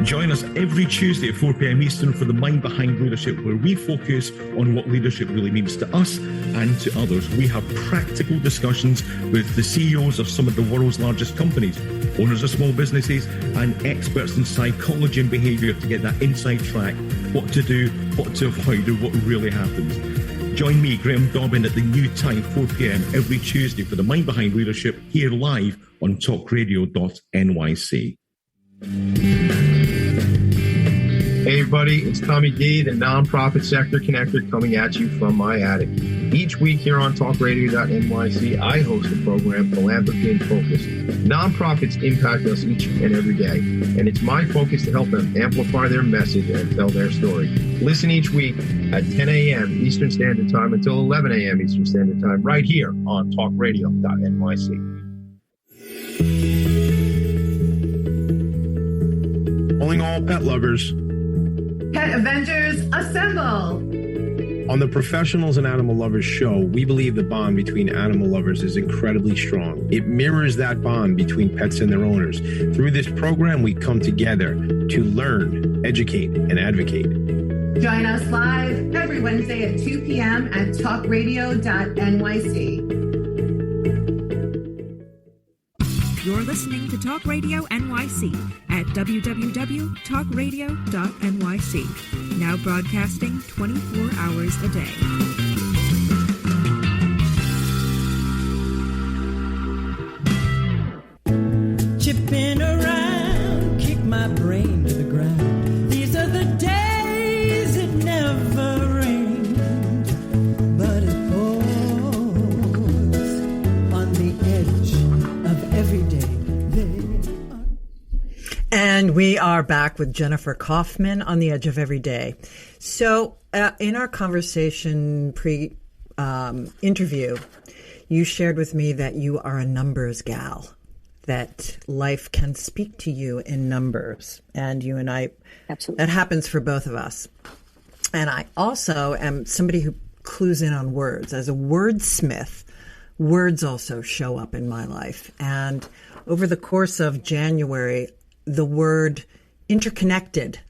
Speaker 10: Join us every Tuesday at 4 p.m. Eastern for the Mind Behind Leadership, where we focus on what leadership really means to us and to others. We have practical discussions with the CEOs of some of the world's largest companies, owners of small businesses, and experts in psychology and behavior to get that inside track, what to do, what to avoid, and what really happens. Join me, Graham Dobbin, at the new time, 4 p.m. every Tuesday for the Mind Behind Leadership, here live on talkradio.nyc.
Speaker 11: Hey everybody, it's Tommy D, the nonprofit sector connector, coming at you from my attic. Each week here on talkradio.nyc, I host the program Philanthropy in Focus. Nonprofits impact us each and every day, and it's my focus to help them amplify their message and tell their story. Listen each week at 10 a.m. Eastern Standard Time until 11 a.m. Eastern Standard Time, right here on talkradio.nyc.
Speaker 3: Calling all pet lovers.
Speaker 12: Pet Avengers, assemble!
Speaker 11: On the Professionals and Animal Lovers show, we believe the bond between animal lovers is incredibly strong. It mirrors that bond between pets and their owners. Through this program, we come together to learn, educate, and advocate.
Speaker 12: Join us live every Wednesday at 2 p.m. at talkradio.nyc.
Speaker 9: You're listening to Talk Radio NYC at www.talkradio.nyc. Now broadcasting 24 hours a day.
Speaker 6: Chipping around, kick my brain to the ground. These are the days it never rained, but it pours on the edge of every day.
Speaker 1: And we are back with Jennifer Kauffman on the edge of every day. So in our conversation interview, you shared with me that you are a numbers gal, that life can speak to you in numbers. And you and I,
Speaker 2: absolutely,
Speaker 1: that happens for both of us. And I also am somebody who clues in on words. As a wordsmith, words also show up in my life. And over the course of January, the word interconnected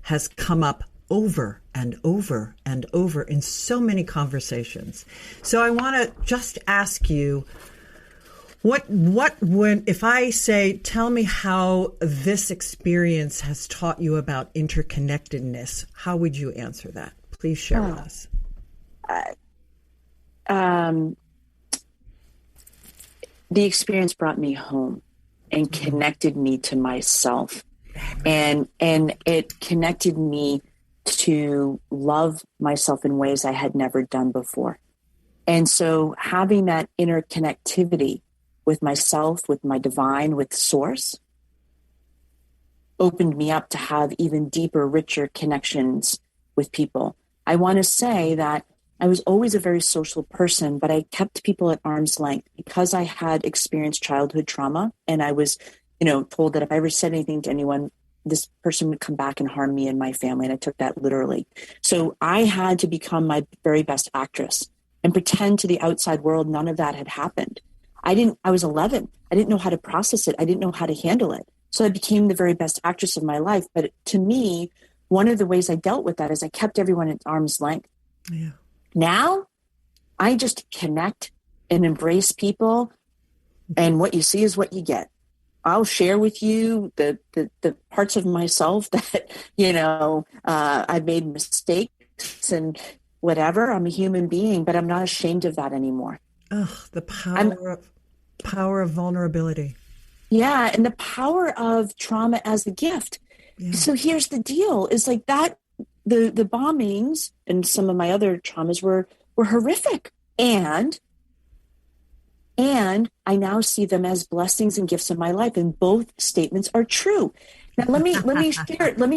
Speaker 1: has come up over and over and over in so many conversations. So I want to just ask you, if I say, tell me how this experience has taught you about interconnectedness, how would you answer that? Please share with us.
Speaker 2: The experience brought me home and connected me to myself, and it connected me to love myself in ways I had never done before. And so having that interconnectivity with myself, with my divine, with source, opened me up to have even deeper, richer connections with people. I want to say that I was always a very social person, but I kept people at arm's length because I had experienced childhood trauma. And I was, told that if I ever said anything to anyone, this person would come back and harm me and my family. And I took that literally. So I had to become my very best actress and pretend to the outside world none of that had happened. I was 11. I didn't know how to process it. I didn't know how to handle it. So I became the very best actress of my life. But to me, one of the ways I dealt with that is I kept everyone at arm's length.
Speaker 1: Yeah.
Speaker 2: Now I just connect and embrace people, and what you see is what you get. I'll share with you the parts of myself that, I've made mistakes and whatever. I'm a human being, but I'm not ashamed of that anymore.
Speaker 1: Oh, the power of vulnerability.
Speaker 2: Yeah. And the power of trauma as the gift. Yeah. So here's the deal is like that. The bombings and some of my other traumas were horrific. And I now see them as blessings and gifts in my life. And both statements are true. Now let me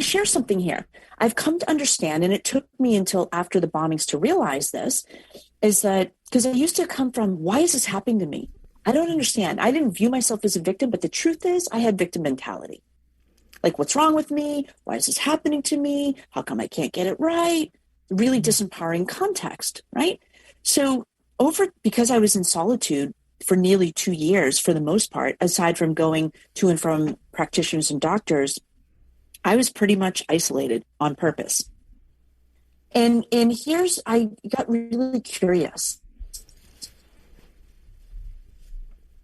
Speaker 2: share something here. I've come to understand, and it took me until after the bombings to realize this, is that because I used to come from, why is this happening to me? I don't understand. I didn't view myself as a victim, but the truth is I had victim mentality. Like, what's wrong with me? Why is this happening to me? How come I can't get it right? Really disempowering context, right? So because I was in solitude for nearly 2 years, for the most part, aside from going to and from practitioners and doctors, I was pretty much isolated on purpose. And I got really curious.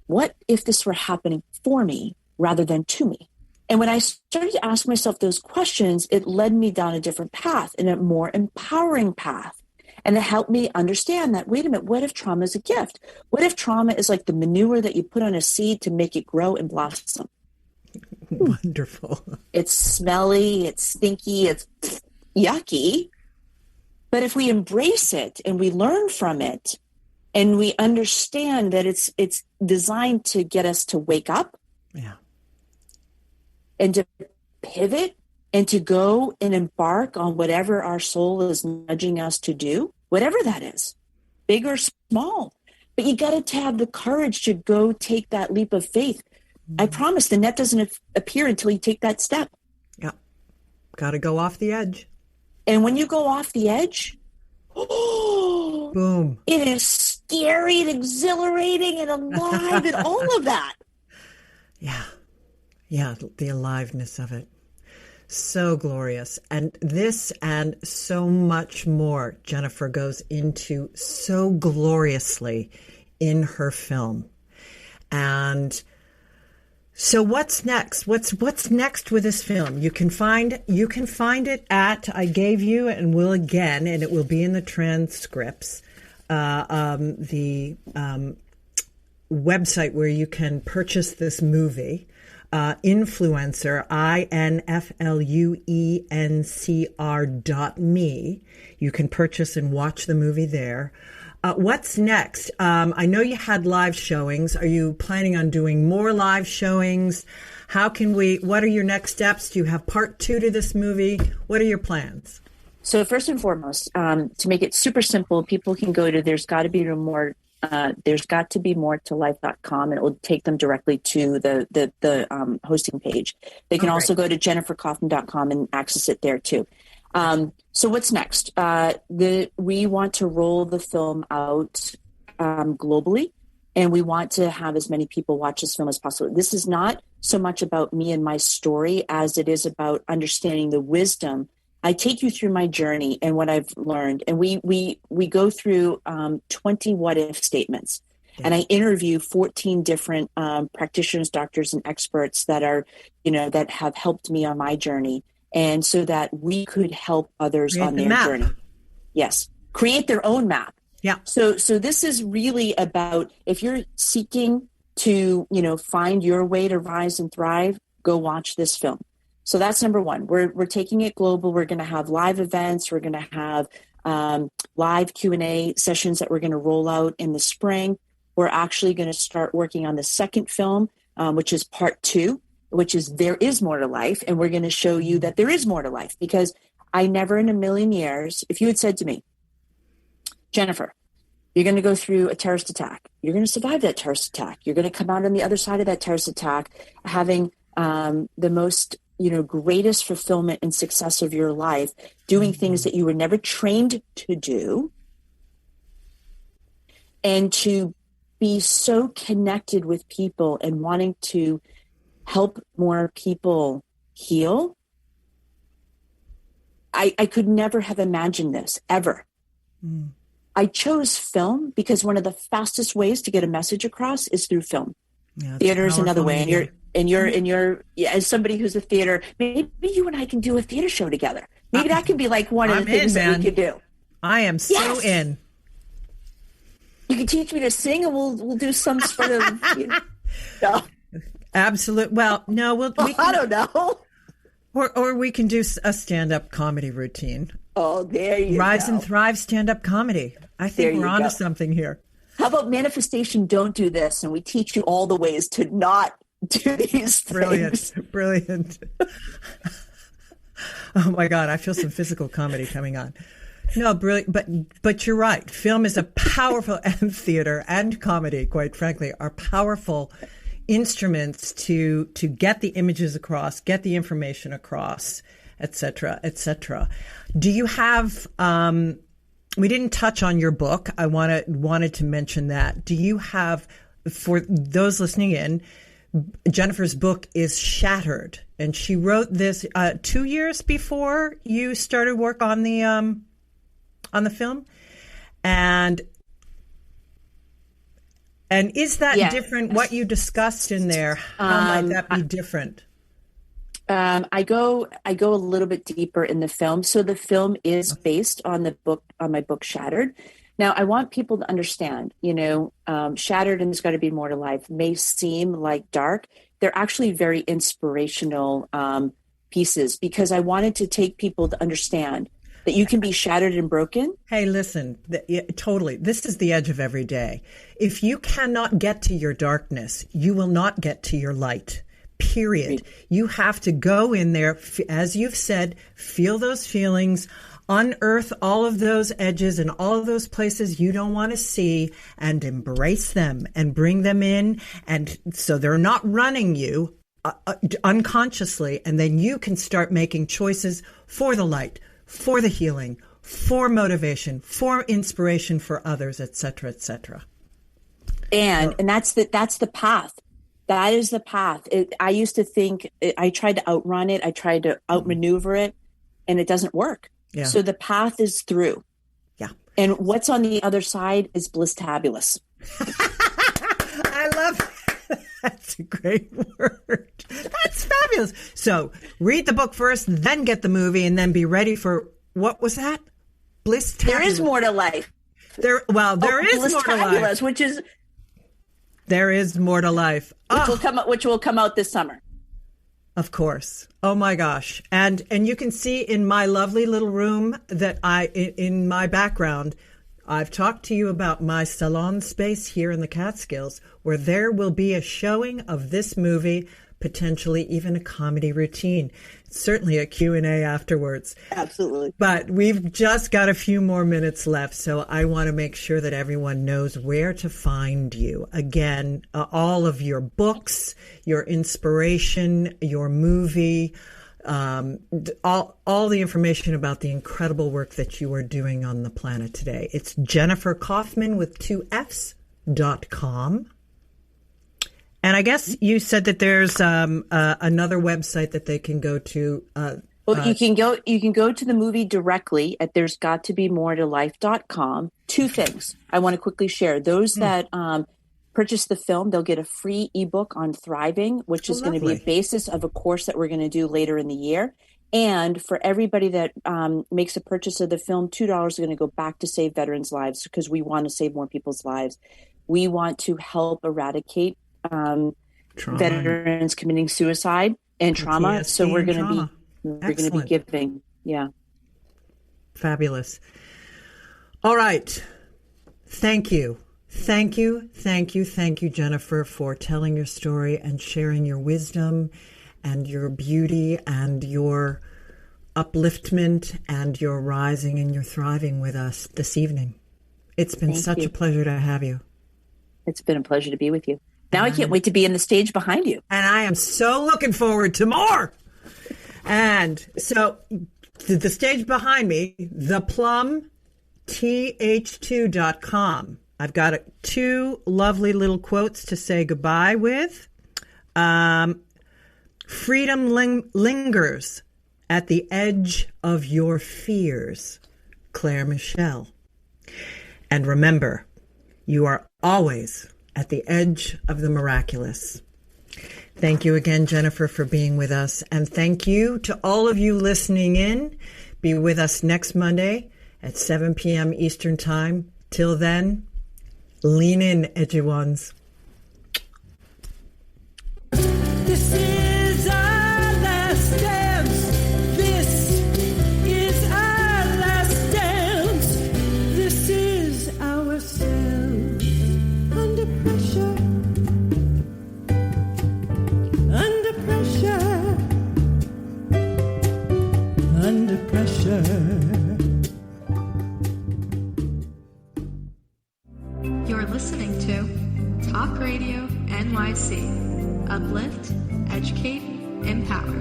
Speaker 2: What if this were happening for me rather than to me? And when I started to ask myself those questions, it led me down a different path, and a more empowering path. And it helped me understand that, wait a minute, what if trauma is a gift? What if trauma is like the manure that you put on a seed to make it grow and blossom?
Speaker 1: Wonderful. It's
Speaker 2: smelly, it's stinky, it's yucky. But if we embrace it and we learn from it and we understand that it's designed to get us to wake up,
Speaker 1: yeah,
Speaker 2: and to pivot and to go and embark on whatever our soul is nudging us to do, whatever that is, big or small. But you got to have the courage to go take that leap of faith. I promise the net doesn't appear until you take that step.
Speaker 1: Yeah. Got to go off the edge.
Speaker 2: And when you go off the edge,
Speaker 1: Boom.
Speaker 2: It is scary and exhilarating and alive and all of that.
Speaker 1: Yeah. Yeah, the aliveness of it. So glorious. And this and so much more Jennifer goes into so gloriously in her film. And so what's next? What's next with this film? You can find it at, I gave you and will again, and it will be in the transcripts, the website where you can purchase this movie. Influencer, influencer.me. You can purchase and watch the movie there. What's next? I know you had live showings. Are you planning on doing more live showings? What are your next steps? Do you have part 2 to this movie? What are your plans?
Speaker 2: So first and foremost, to make it super simple, people can go to there's got to be more to life.com, and it will take them directly to the hosting page. They can also go to jenniferkauffman.com and access it there too. So what's next? We want to roll the film out globally, and we want to have as many people watch this film as possible. This is not so much about me and my story as it is about understanding the wisdom. I take you through my journey and what I've learned. And we go through 20 what-if statements. Yeah. And I interview 14 different practitioners, doctors, and experts that are, that have helped me on my journey. And so that we could help others on their journey. Yes. Create their own map.
Speaker 1: Yeah.
Speaker 2: So this is really about, if you're seeking to, find your way to rise and thrive, go watch this film. So that's number one. We're taking it global. We're going to have live events. We're going to have live Q&A sessions that we're going to roll out in the spring. We're actually going to start working on the second film, which is part 2, which is There Is More to Life. And we're going to show you that there is more to life, because I never in a million years, if you had said to me, Jennifer, you're going to go through a terrorist attack. You're going to survive that terrorist attack. You're going to come out on the other side of that terrorist attack having the most greatest fulfillment and success of your life, doing things that you were never trained to do, and to be so connected with people and wanting to help more people heal. I could never have imagined this, ever. I chose film because one of the fastest ways to get a message across is through film. Yeah, theater is another way. And you're as somebody who's a theater, maybe you and I can do a theater show together. Maybe that can be like one of the things that we could do.
Speaker 1: I am so in.
Speaker 2: You can teach me to sing, and we'll do some sort of. No.
Speaker 1: Absolute. Well, no,
Speaker 2: I don't know.
Speaker 1: Or we can do a stand-up comedy routine.
Speaker 2: Oh, there you go.
Speaker 1: Rise and Thrive stand-up comedy. I think we're onto something here.
Speaker 2: How about manifestation? Don't do this, and we teach you all the ways to not do these things.
Speaker 1: Brilliant. Oh my God, I feel some physical comedy coming on. No, brilliant. But you're right. Film is a powerful, and theater and comedy, quite frankly, are powerful instruments to get the images across, get the information across, et cetera, et cetera. Do you have, we didn't touch on your book. I wanted to mention that. Do you have, for those listening in, Jennifer's book is Shattered, and she wrote this 2 years before you started work on the film, and is that different? What you discussed in there, how might that be different?
Speaker 2: I go a little bit deeper in the film. So the film is based on the book, on my book Shattered. Now, I want people to understand, Shattered and There's Got to Be More to Life may seem like dark. They're actually very inspirational pieces, because I wanted to take people to understand that you can be shattered and broken.
Speaker 1: Hey, listen, totally. This is the edge of every day. If you cannot get to your darkness, you will not get to your light. Period. You have to go in there, as you've said, feel those feelings, unearth all of those edges and all of those places you don't want to see, and embrace them and bring them in. And so they're not running you unconsciously. And then you can start making choices for the light, for the healing, for motivation, for inspiration for others, etc., etc.
Speaker 2: And that's the path. That is the path. I used to think, I tried to outrun it. I tried to outmaneuver it, and it doesn't work.
Speaker 1: Yeah.
Speaker 2: So the path is through.
Speaker 1: Yeah.
Speaker 2: And what's on the other side is bliss-tabulous.
Speaker 1: I love that. That's a great word. That's fabulous. So read the book first, then get the movie, and then be ready for, what was that? Bliss-tabulous.
Speaker 2: There is more to life.
Speaker 1: There is more to life.
Speaker 2: Which is...
Speaker 1: There is more to life.
Speaker 2: Which will come out this summer.
Speaker 1: Of course. Oh my gosh. And you can see in my lovely little room that in my background, I've talked to you about my salon space here in the Catskills, where there will be a showing of this movie, potentially even a comedy routine. Certainly a Q&A afterwards.
Speaker 2: Absolutely.
Speaker 1: But we've just got a few more minutes left, so I want to make sure that everyone knows where to find you. Again, all of your books, your inspiration, your movie, all the information about the incredible work that you are doing on the planet today. It's Jennifer Kauffman with 2Fs.com. And I guess you said that there's another website that they can go to.
Speaker 2: Well, you can go to the movie directly at there'sgottobemore2life.com. Two things I want to quickly share. Those that purchase the film, they'll get a free ebook on thriving, which is going to be a basis of a course that we're going to do later in the year. And for everybody that makes a purchase of the film, $2 is going to go back to save veterans' lives, because we want to save more people's lives. We want to help eradicate veterans committing suicide and trauma.
Speaker 1: PTSD,
Speaker 2: so we're going to be
Speaker 1: Excellent.
Speaker 2: giving. Yeah.
Speaker 1: Fabulous. All right. Thank you. Thank you, Jennifer, for telling your story and sharing your wisdom and your beauty and your upliftment and your rising and your thriving with us this evening. It's been such a pleasure to have you.
Speaker 2: It's been a pleasure to be with you. Now I can't wait to be in the stage behind you.
Speaker 1: And I am so looking forward to more. And so the stage behind me, theplum.th2.com. I've got two lovely little quotes to say goodbye with. Freedom lingers at the edge of your fears, Claire Michelle. And remember, you are always at the edge of the miraculous. Thank you again, Jennifer, for being with us. And thank you to all of you listening in. Be with us next Monday at 7 p.m. Eastern Time. Till then, lean in, edgy ones.
Speaker 6: This is our last dance. This is our last dance. This is ourselves under pressure. Under pressure. Under pressure.
Speaker 13: You're listening to Talk Radio NYC. Uplift, educate, empower.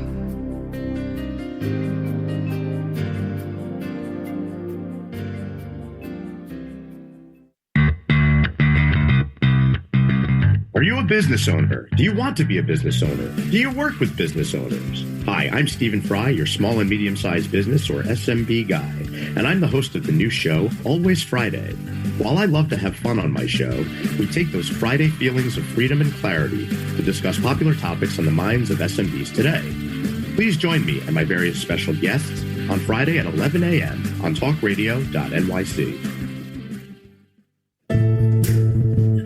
Speaker 3: Are you a business owner? Do you want to be a business owner? Do you work with business owners? Hi, I'm Stephen Fry, your small and medium-sized business or SMB guy, and I'm the host of the new show, Always Friday. While I love to have fun on my show, we take those Friday feelings of freedom and clarity to discuss popular topics on the minds of SMBs today. Please join me and my various special guests on Friday at 11 a.m. on talkradio.nyc.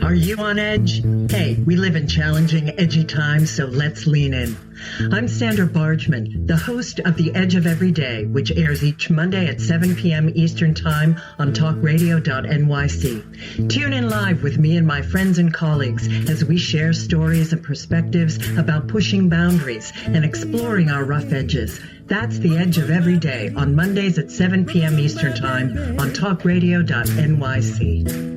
Speaker 1: Are you on edge? Hey, we live in challenging, edgy times, so let's lean in. I'm Sandra Bargman, the host of The Edge of Every Day, which airs each Monday at 7 p.m. Eastern Time on talkradio.nyc. Tune in live with me and my friends and colleagues as we share stories and perspectives about pushing boundaries and exploring our rough edges. That's The Edge of Every Day on Mondays at 7 p.m. Eastern Time on talkradio.nyc.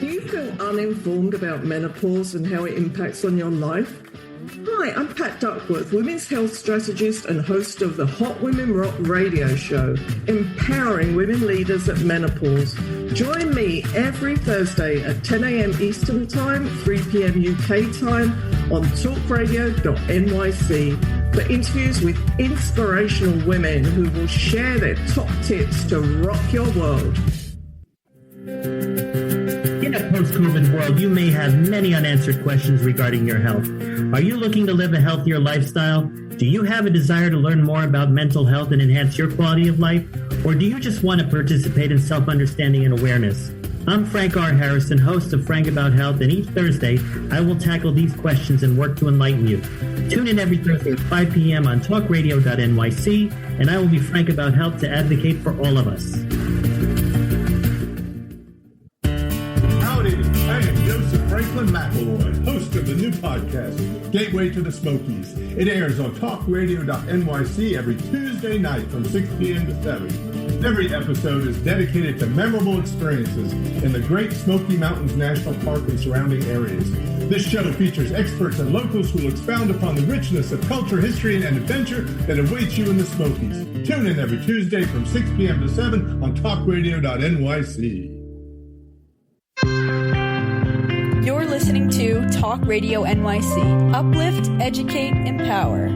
Speaker 14: Do you feel uninformed about menopause and how it impacts on your life? Hi, I'm Pat Duckworth, women's health strategist and host of the Hot Women Rock radio show, empowering women leaders at menopause. Join me every Thursday at 10 a.m. Eastern Time, 3 p.m. UK time on talkradio.nyc for interviews with inspirational women who will share their top tips to rock your world.
Speaker 15: In a post-COVID world, you may have many unanswered questions regarding your health. Are you looking to live a healthier lifestyle? Do you have a desire to learn more about mental health and enhance your quality of life? Or do you just want to participate in self-understanding and awareness? I'm Frank R. Harrison, host of Frank About Health, and each Thursday, I will tackle these questions and work to enlighten you. Tune in every Thursday at 5 p.m. on talkradio.nyc, and I will be frank about health to advocate for all of us.
Speaker 4: Franklin McElroy, host of the new podcast, Gateway to the Smokies. It airs on talkradio.nyc every Tuesday night from 6 p.m. to 7. Every episode is dedicated to memorable experiences in the Great Smoky Mountains National Park and surrounding areas. This show features experts and locals who will expound upon the richness of culture, history, and adventure that awaits you in the Smokies. Tune in every Tuesday from 6 p.m. to 7 on talkradio.nyc.
Speaker 5: You're listening to Talk Radio NYC. Uplift, educate, empower.